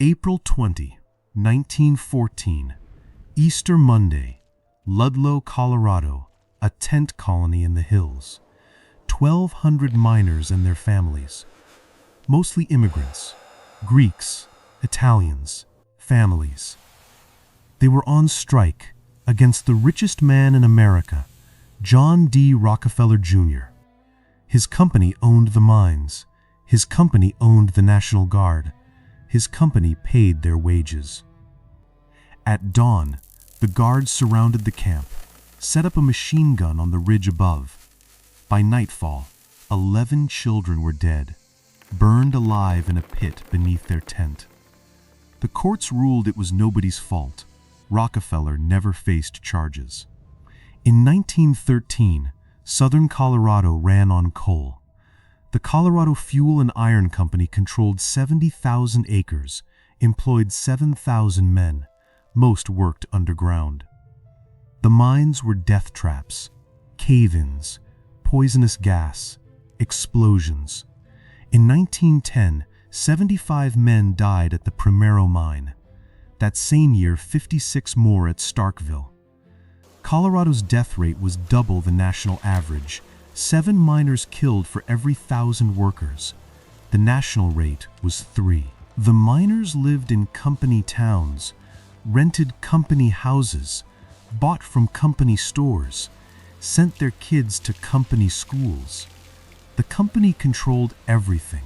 April 20, 1914, Easter Monday, Ludlow, Colorado, a tent colony in the hills. 1,200 miners and their families, mostly immigrants, Greeks, Italians, families. They were on strike against the richest man in America, John D. Rockefeller Jr. His company owned the mines. His company owned the National Guard. His company paid their wages. At dawn, the guards surrounded the camp, set up a machine gun on the ridge above. By nightfall, 11 children were dead, burned alive in a pit beneath their tent. The courts ruled it was nobody's fault. Rockefeller never faced charges. In 1913, southern Colorado ran on coal. The Colorado Fuel and Iron Company controlled 70,000 acres, employed 7,000 men. Most worked underground. The mines were death traps, cave-ins, poisonous gas, explosions. In 1910, 75 men died at the Primero mine. That same year, 56 more at Starkville. Colorado's death rate was double the national average, 7 miners killed for every 1,000 workers. The national rate was 3. The miners lived in company towns, rented company houses, bought from company stores, sent their kids to company schools. The company controlled everything: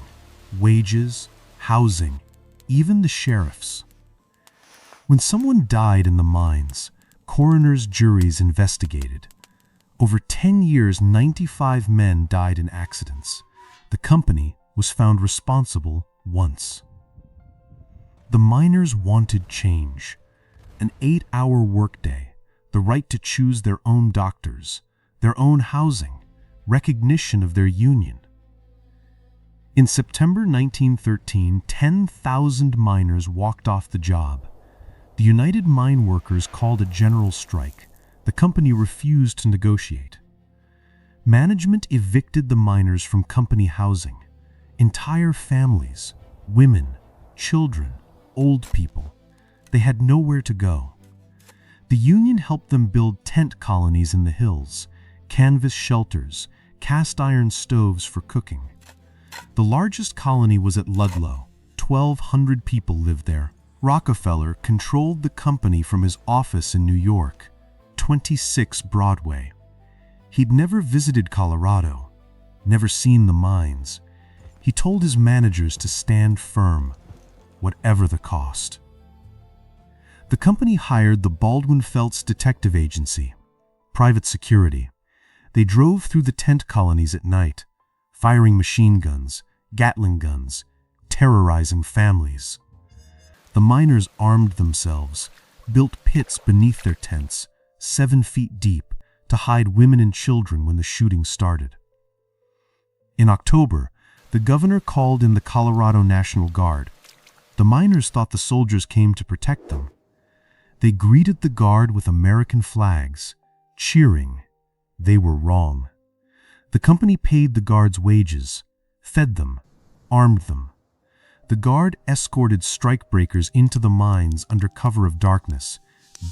wages, housing, even the sheriffs. When someone died in the mines, coroners' juries investigated. Over 10 years, 95 men died in accidents. The company was found responsible once. The miners wanted change. An 8-hour workday, the right to choose their own doctors, their own housing, recognition of their union. In September 1913, 10,000 miners walked off the job. The United Mine Workers called a general strike. The company refused to negotiate. Management evicted the miners from company housing. Entire families, women, children, old people. They had nowhere to go. The union helped them build tent colonies in the hills, canvas shelters, cast iron stoves for cooking. The largest colony was at Ludlow. 1,200 people lived there. Rockefeller controlled the company from his office in New York, 26 Broadway. He'd never visited Colorado, never seen the mines. He told his managers to stand firm, whatever the cost. The company hired the Baldwin-Felts detective agency, private security. They drove through the tent colonies at night, firing machine guns, Gatling guns, terrorizing families. The miners armed themselves, built pits beneath their tents, 7 feet deep, to hide women and children when the shooting started. In October, the governor called in the Colorado National Guard. The miners thought the soldiers came to protect them. They greeted the guard with American flags, cheering. They were wrong. The company paid the guards wages, fed them, armed them. The guard escorted strikebreakers into the mines under cover of darkness,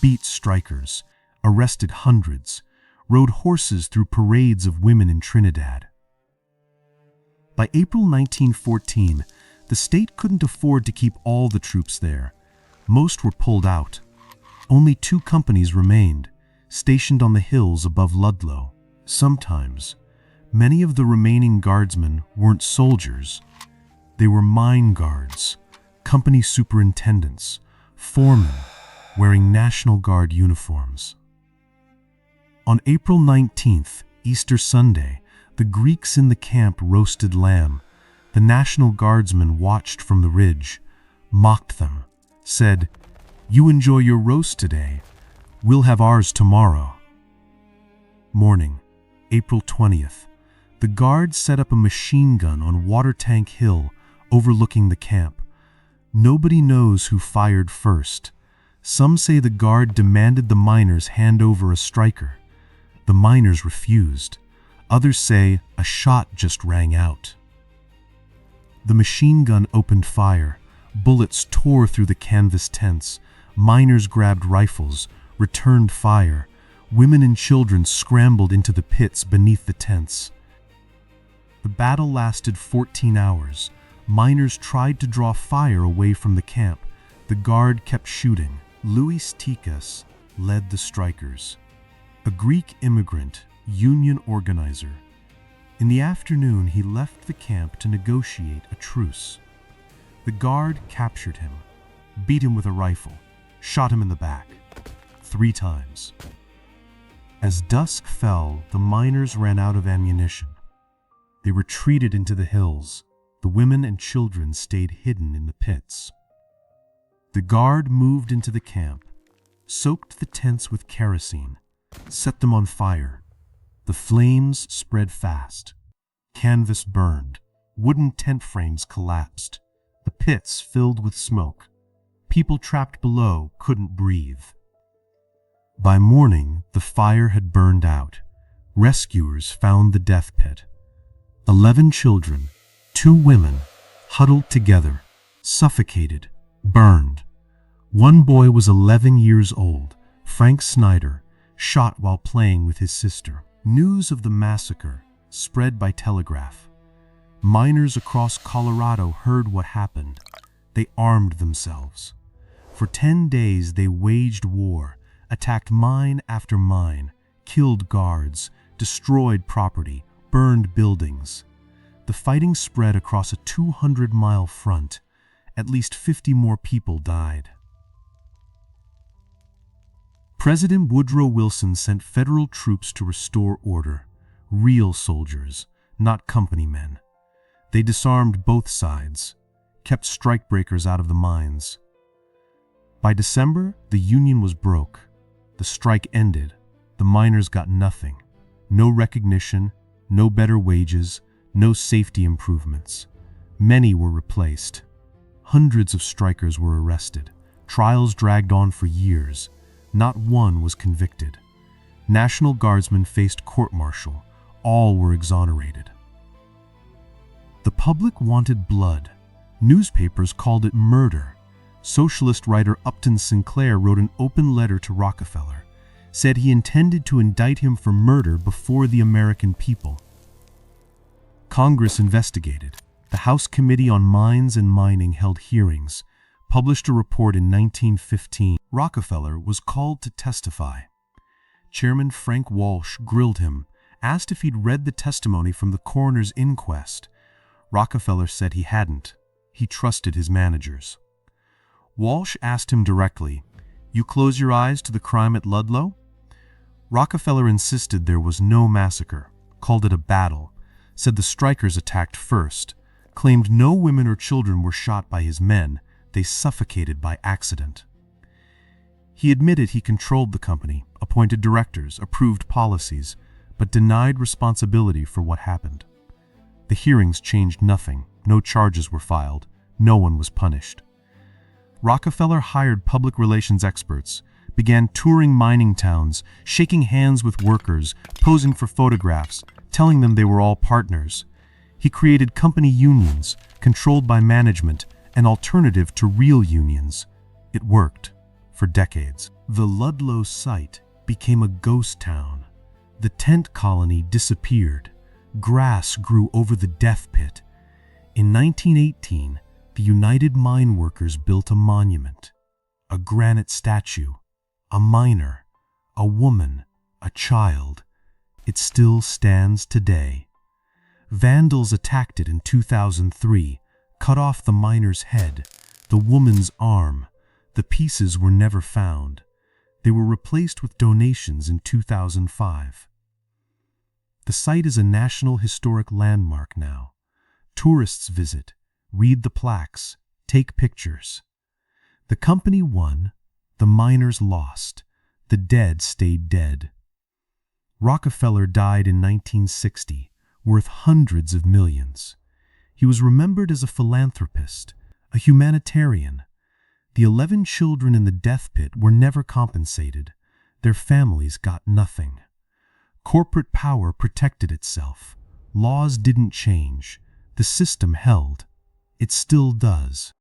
beat strikers, arrested hundreds, rode horses through parades of women in Trinidad. By April 1914, the state couldn't afford to keep all the troops there. Most were pulled out. Only 2 companies remained, stationed on the hills above Ludlow. Sometimes, many of the remaining guardsmen weren't soldiers. They were mine guards, company superintendents, foremen, wearing National Guard uniforms. On April 19th, Easter Sunday, the Greeks in the camp roasted lamb. The National Guardsmen watched from the ridge, mocked them, said, "You enjoy your roast today. We'll have ours tomorrow." Morning, April 20th. The guard set up a machine gun on Water Tank Hill overlooking the camp. Nobody knows who fired first. Some say the guard demanded the miners hand over a striker. The miners refused. Others say a shot just rang out. The machine gun opened fire. Bullets tore through the canvas tents. Miners grabbed rifles, returned fire. Women and children scrambled into the pits beneath the tents. The battle lasted 14 hours. Miners tried to draw fire away from the camp. The guard kept shooting. Louis Tikas led the strikers, a Greek immigrant, union organizer. In the afternoon, he left the camp to negotiate a truce. The guard captured him, beat him with a rifle, shot him in the back 3 times. As dusk fell, the miners ran out of ammunition. They retreated into the hills. The women and children stayed hidden in the pits. The guard moved into the camp, soaked the tents with kerosene, set them on fire. The flames spread fast. Canvas burned. Wooden tent frames collapsed. The pits filled with smoke. People trapped below couldn't breathe. By morning, the fire had burned out. Rescuers found the death pit. 11 children, 2 women, huddled together, suffocated, burned. One boy was 11 years old, Frank Snyder, shot while playing with his sister. News of the massacre spread by telegraph. Miners across Colorado heard what happened. They armed themselves. For 10 days they waged war, attacked mine after mine, killed guards, destroyed property, burned buildings. The fighting spread across a 200-mile front. At least 50 more people died. President Woodrow Wilson sent federal troops to restore order, real soldiers, not company men. They disarmed both sides, kept strikebreakers out of the mines. By December, the union was broke. The strike ended. The miners got nothing. No recognition, no better wages, no safety improvements. Many were replaced. Hundreds of strikers were arrested. Trials dragged on for years. Not one was convicted. National Guardsmen faced court-martial. All were exonerated. The public wanted blood. Newspapers called it murder. Socialist writer Upton Sinclair wrote an open letter to Rockefeller, said he intended to indict him for murder before the American people. Congress investigated. The House Committee on Mines and Mining held hearings, published a report in 1915. Rockefeller was called to testify. Chairman Frank Walsh grilled him, asked if he'd read the testimony from the coroner's inquest. Rockefeller said he hadn't. He trusted his managers. Walsh asked him directly, "You close your eyes to the crime at Ludlow?" Rockefeller insisted there was no massacre, called it a battle, said the strikers attacked first, claimed no women or children were shot by his men, they suffocated by accident. He admitted he controlled the company, appointed directors, approved policies, but denied responsibility for what happened. The hearings changed nothing. No charges were filed. No one was punished. Rockefeller hired public relations experts, began touring mining towns, shaking hands with workers, posing for photographs, telling them they were all partners. He created company unions, controlled by management, an alternative to real unions. It worked for decades. The Ludlow site became a ghost town. The tent colony disappeared. Grass grew over the death pit. In 1918, the United Mine Workers built a monument, a granite statue, a miner, a woman, a child. It still stands today. Vandals attacked it in 2003, cut off the miner's head, the woman's arm. The pieces were never found. They were replaced with donations in 2005. The site is a National Historic Landmark now. Tourists visit, read the plaques, take pictures. The company won, the miners lost, the dead stayed dead. Rockefeller died in 1960, worth hundreds of millions. He was remembered as a philanthropist, a humanitarian. The 11 children in the death pit were never compensated. Their families got nothing. Corporate power protected itself. Laws didn't change. The system held. It still does.